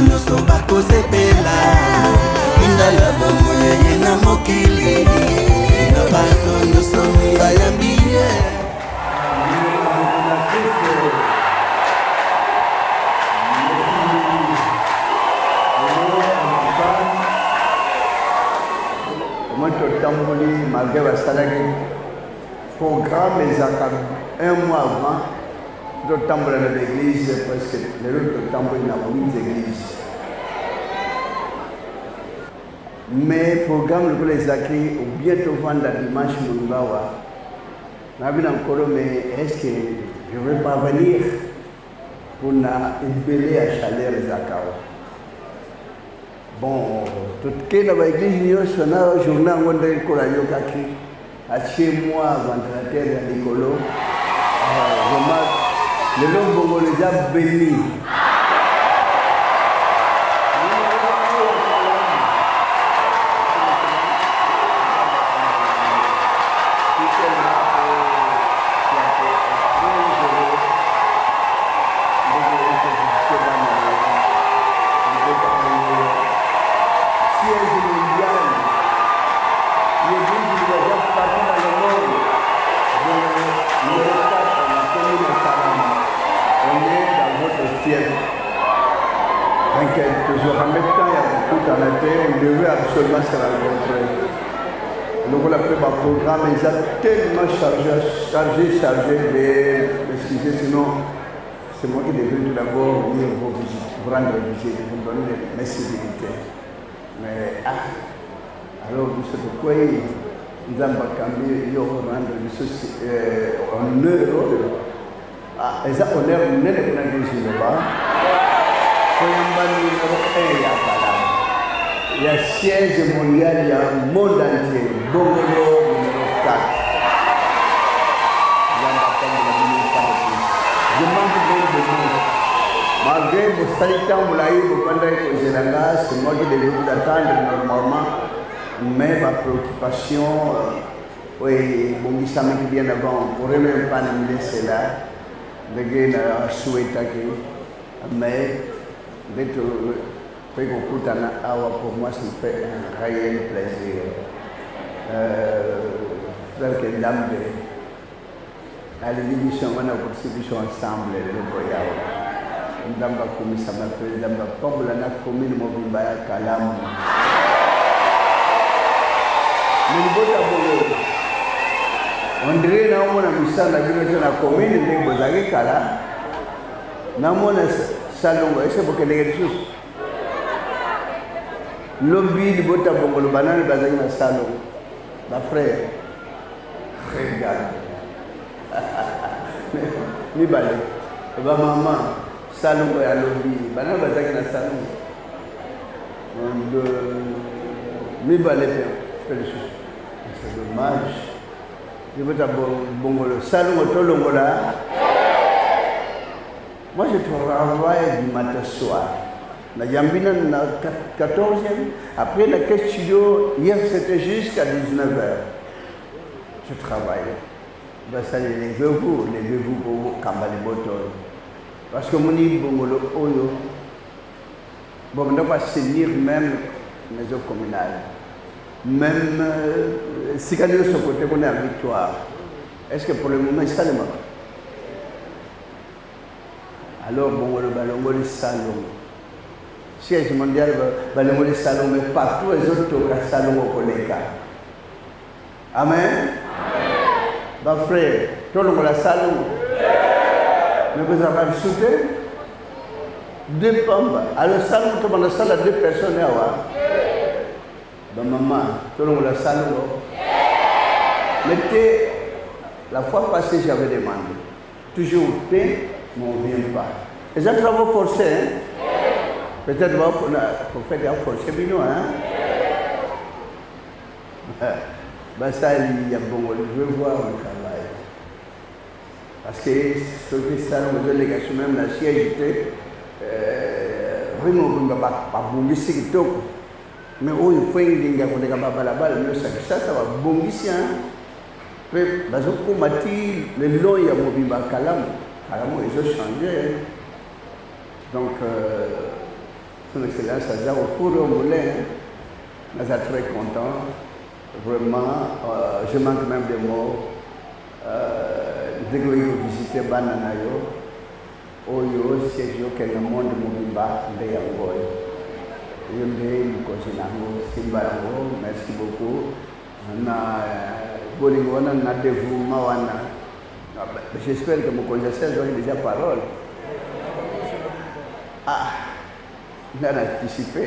nyonso bakosepela mindala bomoye ye na mokili na bato nyonso bayambi ye. Moi, malgré la salaire, programme les un mois avant, je tambour dans l'église parce que les autres tambour dans 8 églises. Mais programme le les acquis ou bientôt vendre dimanche Mungawa. N'avais encore mais est-ce que je vais pas venir pour une belle à chaleur les accords. Bon, tout ce qui est dans l'église, c'est un journal où on a à chez moi, ventilateur à l'écolo. Le nom de les a bénis. Absolument ça va rencontrer. Donc on a fait un programme, ils ont tellement chargé, excusez, sinon c'est moi qui devrais tout d'abord venir vous rendre visite, vous donner mes civilités. Mais alors vous savez pourquoi ils ont cambié, ils ont rendu honneur. Ils ont honneur, nous ne pouvons pas dire là-bas. Il y a siège mondial, il y a un monde entier. Bongolo numéro 4. Je manque de monde. Malgré vos salutations, vous l'avez vous pendant que je c'est moi qui devais vous attendre normalement. Mais ma préoccupation, oui, bon, il s'en met bien avant. On pourrait même pas nous laisser là. Le gars a souhaité que. Mais, d'être. Pour moi, ça me fait un réel plaisir. Frère Kendambe, à l'émission, on a une contribution ensemble, le Boyao. Ndamba Koumi, ça m'a fait Ndamba comme la Nakomi, le Mobimba, Kalam. Mais le Boyao, on dirait que nous avons mis ça dans la commune, nous avons mis ça là. Nous avons mis ça là, c'est pour que les gens lobby de Bota Bongo, le banane basé dans le salon. Ma frère, regarde. Mi balé. Ma maman, salon et à lobby. Banane basé dans le salon. Mi balé, c'est dommage. Je veux Bongo, le salon au Tolongo là. Moi, je travaille du matin soir. La Yambina, 14e. Après la caisse studio, hier c'était jusqu'à 19h. Je travaille. Ben, ça, levez-vous pour Kambali Boton. Parce que mon île, Oyo, bon, on ne doit pas saisir même les maisons communales. Même si on est de ce côté, on est à Victoire. Est-ce que pour le moment, c'est ça le moment? Alors, bon, le ballon, le salon. Siège mondial, le salon, mais partout les autres salons au collègue. Amen. Ma frère, tout le monde a salon. Mais vous avez sauté? Deux pommes. Alors, salon, tout le monde a salon, deux personnes. Ma maman, tout le monde a salon. Mais la fois passée, j'avais demandé. Toujours pain, mais on ne vient pas. Les gens travaillent forcés, hein? Peut-être pour faire des forcés, mais non, hein? Ben ça, il y a bon, je veux voir le travail. Parce que ce que ça, nous avons les même la siège, vraiment, on ne va pas bouger ce qui toque. Mais oh, il faut une dingue pour les gars là-bas, mais ça va bouger, hein? Mais, parce que comme le long, il y a Mobimba Kalam, ils ont changé. Donc, Son Excellence Aza au four au moulin. Je suis très content. Vraiment, je manque même des mots. Dès que vous visitez Bananayo, Oyo, siège au monde Mobimba, de Yangoy. Merci beaucoup. J'espère que mon connaisseur aura déjà parole. Ah, on a anticipé.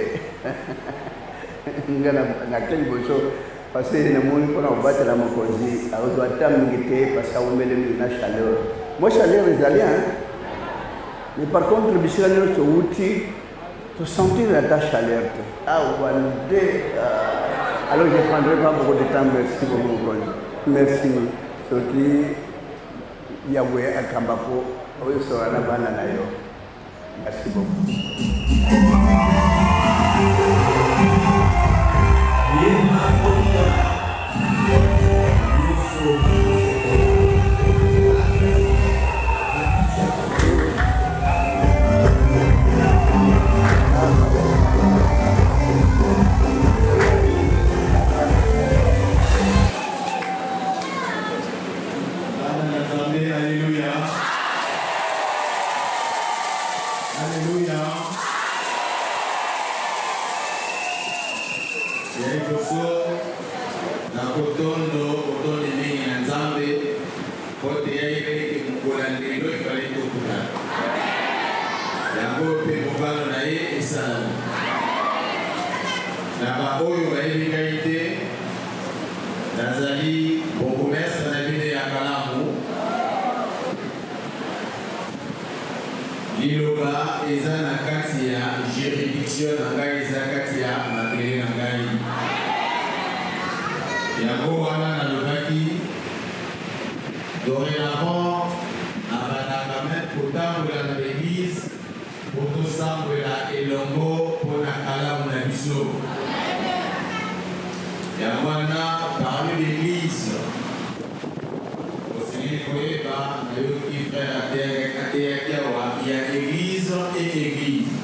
On a quel beau chose. Parce que les gens qui ont battu la Mokosi, ils ont été parce qu'on met la chaleur. Moi, chaleur est allée, mais par contre, les chaleurs sont outils pour sentir la chaleur. Ah, alors je ne prendrai pas beaucoup de temps. Merci beaucoup. Merci. Surtout, Yahweh Akambako, Oyosora Bananayo. Merci beaucoup. Liloba eza na kati ya juridiction na ngai eza kati ya mabele na ngai. Yango wana nalobaki dorénavant abandaka même kotambola na l'église po tosambola elongo mpona kalamu na biso. Yango wana parmi l'église osengeli koyeba nayoki frère ateyaki awa ya église et église.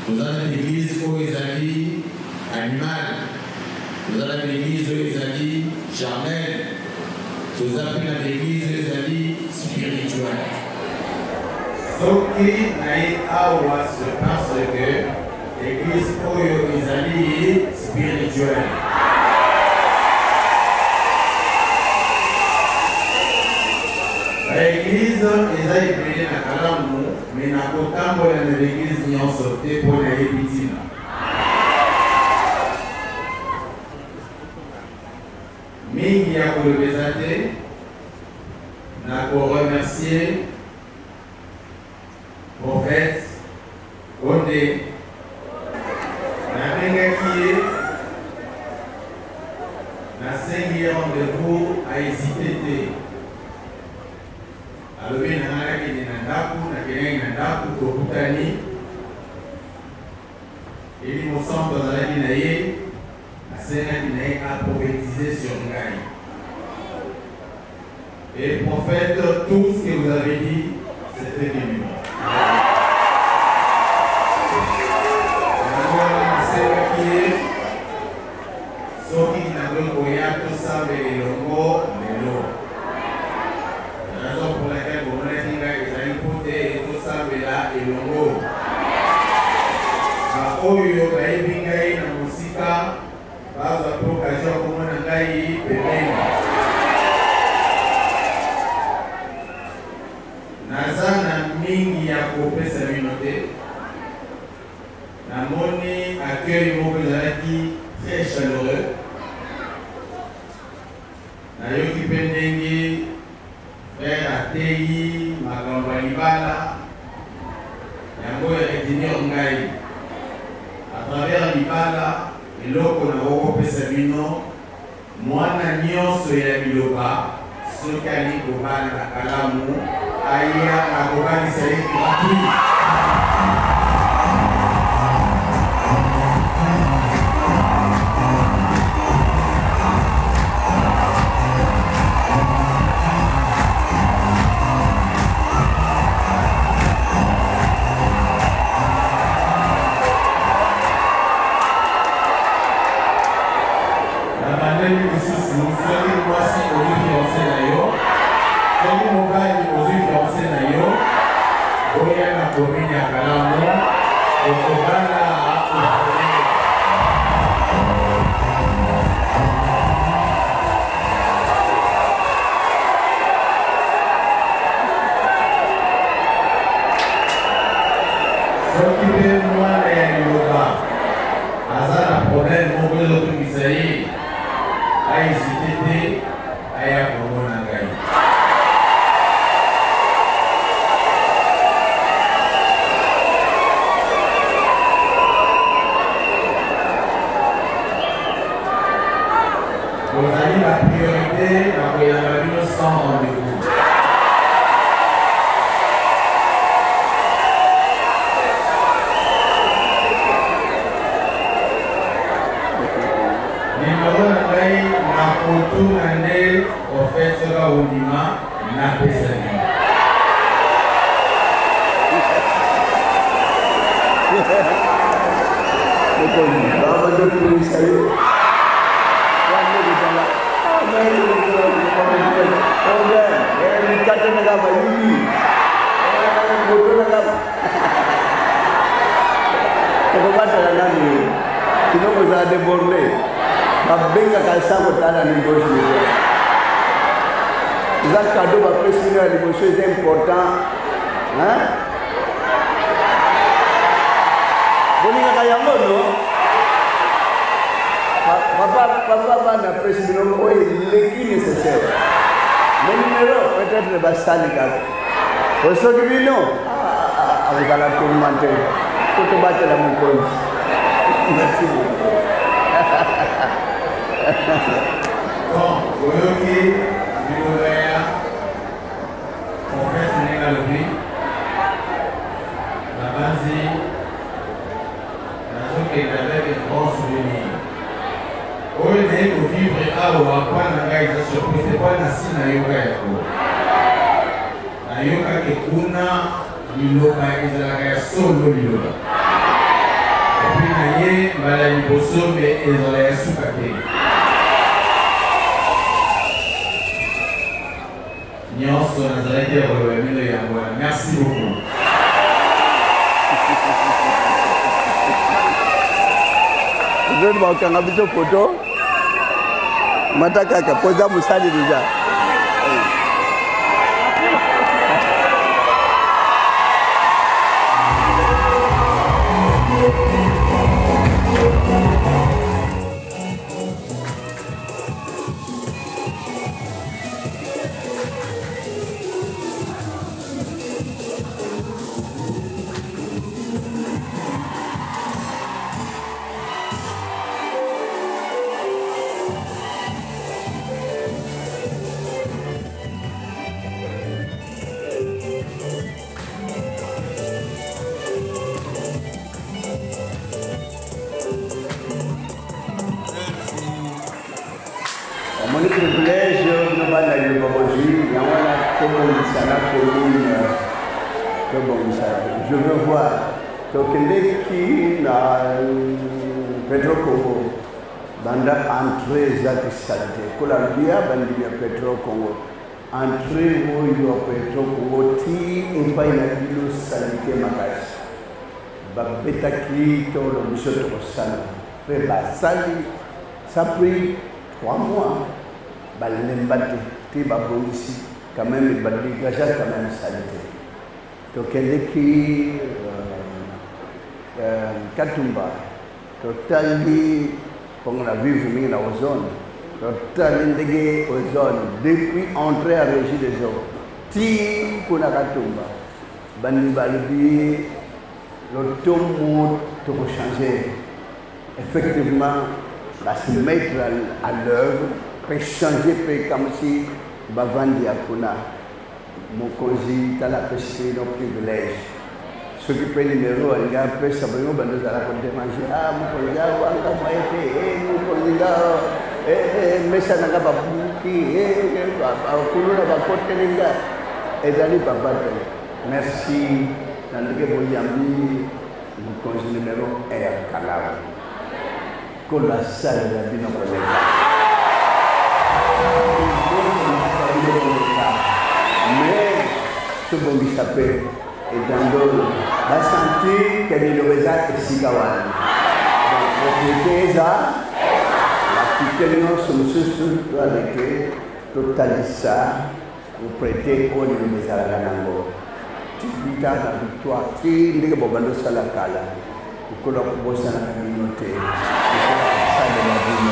Nous avons l'église où ils ont dit animal. Nous avons l'église où ils ont dit charnel. Nous avons l'église où ils ont dit spirituel. Ce qui n'a pas parce que l'église où ils ont dit spirituel. L'église eza ebele na kalamu me na kotambola na l'église nyonso te mpo na yebi ntina. Mingi ya kolobeza te na koremercier prophète Onde nabengaki ye nasengi ye rendez-vous ahésite te. Alobi na ngai kende na ndaku nakendaki na ndaku tokutani eli mosantu azalaki na ye asengaki na ye aprophétiser sur ngai. Et prophète, tout ce que vous avez dit, c'était venu. Nasengaki ye soki nakoki koya tosamba elongo lelo. Raison pour laquelle vous m'avez dit que tosambela elongo. Oyo bayebi ngai na mosika bazwa pe occasion ya komona ngai pembeni. Naza na mingi ya kopesa bino te. Namoni accueil moko ezalaki très chaleureux. Nayoki mpe ndenge frère ateyi makambo ya libala yango ya retenir ngai à travers libala eloko na kokopesa bino mwana nyonso ya biloba soki ali kobala na kalamu aya akobanisa ye gratuit. okipe mwana ya liloba aza na problème moko ezotungisa ye aizite te aya komona ngai ozali la priorité na koyamba bino sans rendez-vous. Numéro na ngai na kotuna nde ofet soka ondima napesa bino. Sinon vous avez débordé. Babenga kalsango tana ni gauche. Les cadeaux va préciser les choses c'est important. Hein? Bolinga kayango no. Papa na préciser no qui nécessaire. Le numéro peut-être va salika. Pour ceux qui viennent, avec la tourmente, faut te battre la mon compte. Merci beaucoup. Bon, Goyoki, Biloya, Professeur Négalobi, la base, la zone qui est avec des grands souvenirs. Au lieu de vivre à Ouapua, n'a été surpris, c'est pas Nassi Nayoka Yako. Nayoka Kekuna, Liloba, Izalaka, solo Liloba. Et puis Naye, Malali Bosso, mais Izalaka Soukate. Nyonso nazalaki ya kolobamino yango wana. Merci beaucoup. Je vais vous faire une photo. Matakaka, posa musali déjà. Mon privilège, nous allons aller au Baboji, il y a la commune, je veux voir, qui na Pedro Congo, banda entrée zaki salite, Colombia bandia Pedro Congo, entrée où il y a Pedro Congo, ti epai na bilo salite makasi, babetaki to le monsieur Tosana, fait la sali, ça pris 3 mois. Balembate, ti babongisi, quand même, baligaja quand même salité. Donc, qui Katumba, totali, comme on a vu, vous la ozone, totali ndege ozone, depuis entrée à régie des eaux, ti kuna Katumba, bandi balibi, l'automne, tout changer. Effectivement, va se mettre à l'œuvre. Peut changer comme si Bavandi Akuna, mon congé, dans la pêche, nos privilèges. Ceux qui paient les numéros, ils ont un peu ça, ils ont besoin de la manger. Ah, mon congé, mon congé, mais ça n'a pas bouqué, et d'aller papa. Merci, Nandike Boyambi, mon congé numéro 1 à Kalava. Con la salle de la vie, notre mais ce bon qui s'appelle et dans l'eau, la santé qu'elle est le résultat de Sigawan. Donc, propriété, la tutelle, nous sommes avec totalisa, vous prêtez au niveau des Alaganango. tipita na victoire ti ndenge bobando sala kala ukola kubosa na communauté ça de la vie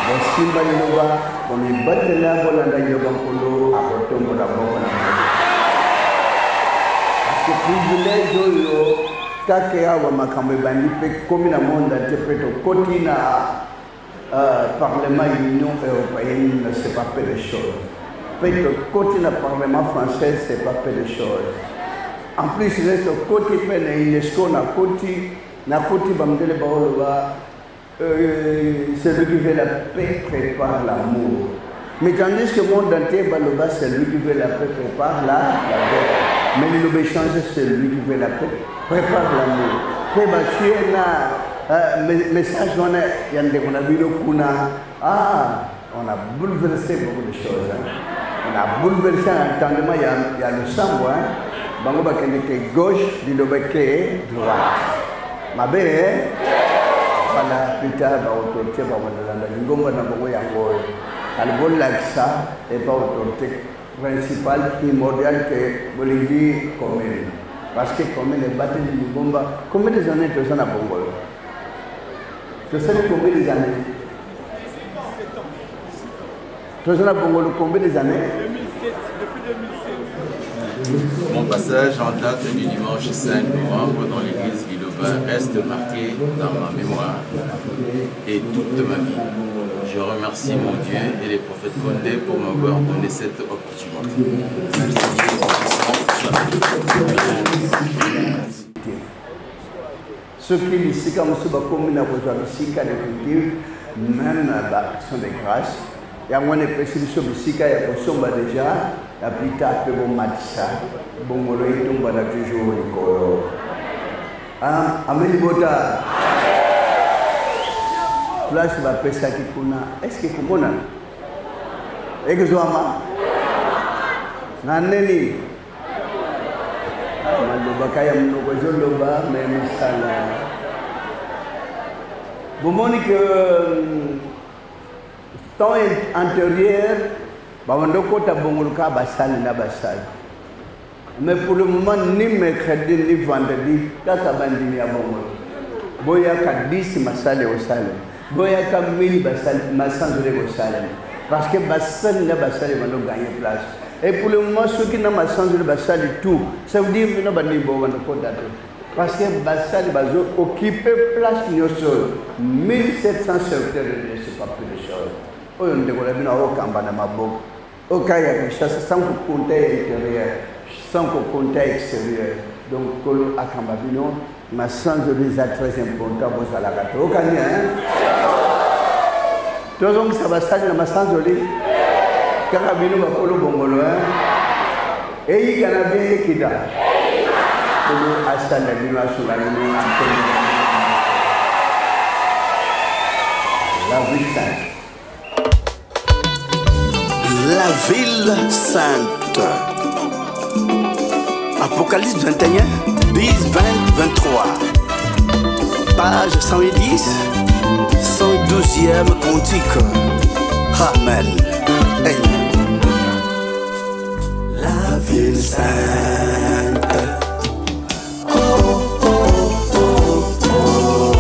bon simba liloba bon ibatela bolanda yoga nkolo akotombo na boko na parce que privilège oyo kake awa makambo ebandi mpe komi na monde ate mpe tokoti na Parlement Union européenne, c'est pas peu de choses. Peut-être côté le Parlement français, c'est pas peu de choses. En plus, il est côté de l'UNESCO, na côté Bamdele Baoloba, celui qui veut la paix prépare l'amour. Mais tandis que le monde entier, Baloba, celui qui veut la paix prépare la guerre. Mais le change, celui qui veut la paix prépare l'amour. Message on a bouleversé beaucoup de choses. On a bouleversé l'entendement, il y a le sang, bango bakende gauche, dilobeke droite. Ma belle, voilà, plus tard, autorité, ngomba na bango yango. Albol ça et pas autorité principale, primordiale que Bolivie commune. Parce que commune est battue du Ngomba. Combien des années tu es à Bongo? Tu sais combien des années? Tu es à Bongo combien des années? 2007, depuis 2007. Mon passage en date du dimanche 5 novembre dans l'église Biloba reste marqué dans ma mémoire et toute ma vie. Je remercie mon Dieu et les prophètes Condé pour m'avoir donné cette opportunité. Ceux qui ici, comme ce commune a besoin ici, même l'action de grâce, il y a moins de personnes qui sont ici, il y a déjà, la plus tard, bon matissa, bon moloï, tombe là toujours au colo. Amélie Bota. Place va pesa kikuna. Est-ce que kumona? Exoama. Naneni. Maloba kaya mnoko zoloba même sala. Vous montrez que temps antérieur, bawandoko tabongoluka basali na basali. Mais pour le moment, ni mercredi ni vendredi, kaka bandini ya bongo. Boya ka 10 masale au salem. Boya ka 1000 masale au salem. Parce que basali na basali vont gagner place. Et pour le moment, ceux qui n'ont pas changé de basali tout, ça veut dire que nous avons des parce que basali va occuper place qui est sur 1700 secteurs de ce pas plus de choses. On ne peut pas dire au Kambana Mabok, au Kaya, sans compter intérieur, sans compter extérieur. Donc, à Kambabino, ma sens de visa très important pour ça la gâteau. Au Kanya, tout le monde, ça va salir dans ma sens de l'île. Karabino bakolo bongolo et kanabé kida pour asala bino asula bino la ville sainte. La ville sainte. Apocalypse 21, 10, 20, 23. Page 110, 112e cantique. Amen. Amen. La ville sainte. Oh, oh, oh, oh,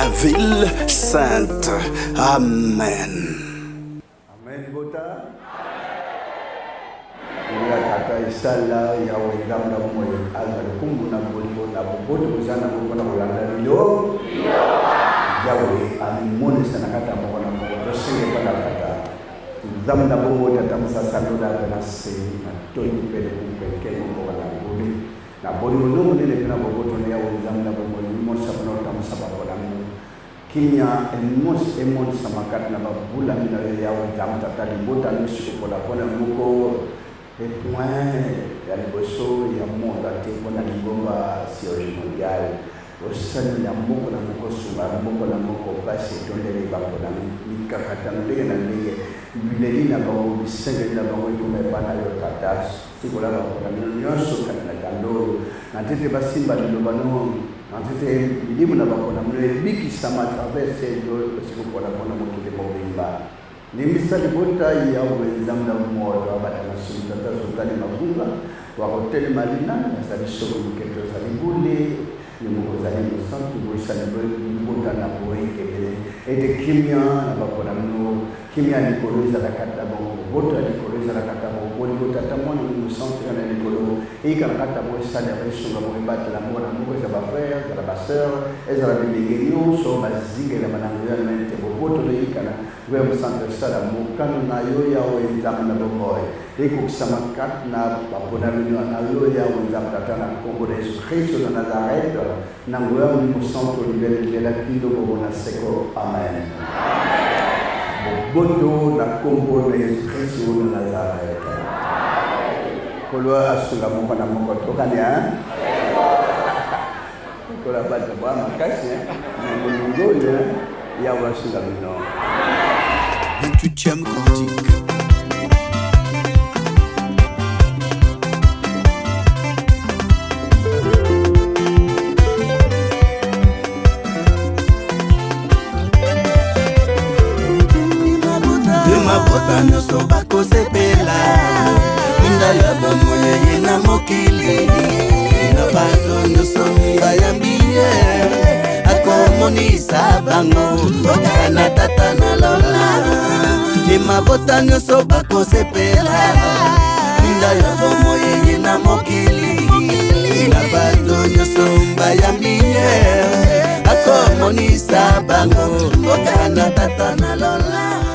la ville sainte. Amen. Amen, Bota. Ya kata isala ya wengam na mo ala kumbu na boligo na boboto kuzana mo na ulanda lilo. Yawe alimone sana kata mo na mo to singe pala kata. Zam na bo ta tamsa saluda na se na toni pele kumpe ke mo na boli. Na boli no mo le na boboto ya wengam na bo mo sa no tamsa ba ko na mo. Kinya emos samakat na babula mina ya wengam tata di bota ni su ko la pona muko. Et point, il y a les bossos, il y a le monde à terre, il y a les bombes chirurgie mondiale. Au sein de la moko na moko suba, moko na moko passe, dans les bateaux, dans les kakatans, dans les na bango, les cinq na bango, ils ne pas na yo katas. Si vous l'avez encore, nous n'y sommes pas na kando. N'entendez pas si mal le ballon, n'entendez libre na bango, nous les biki sama traverser le parce que pour la bonne moto de Bobimba. Nimisa libota ya wenzam na mmoja baada ya sultata sultani magunga wa hoteli Malina na salisho mketo salibuli ni mungu zalimu santu boishalibuli libota na boike bele ete kimya na bakona mno kimya ni koloza la kata bongo bota ni koloza la kata bongo ni bota tamoni ni santu na ni kolo e kana kata boishala ya shunga mo bata la mona mungu za ba frère za ba sœur ezala bilingenyo so bazinge la manango ya mente boboto le ikana wewe santu sala mukano na yo ya wenzam na bomoy eko kusamakat na babona mino na yo ya wenzam tatana Kongo de Kristo na Nazareth na ngoya mu santo libere de la kido bona seko amen boboto na Kongo de Kristo na Nazareth kolwa asula mo kana mo to kanya kola bata ba makasi na ngolo ya wasula mino 28e cantique. Mabota nyonso bakosepela minda ya bomoye na mokili na bato nyonso bayambi ye akomonisa bango mboka na tata na lola mabota nyonso bakosepela minda ya bomoye na mokili na bato nyonso bayambi ye akomonisa bango mboka na tata na lola.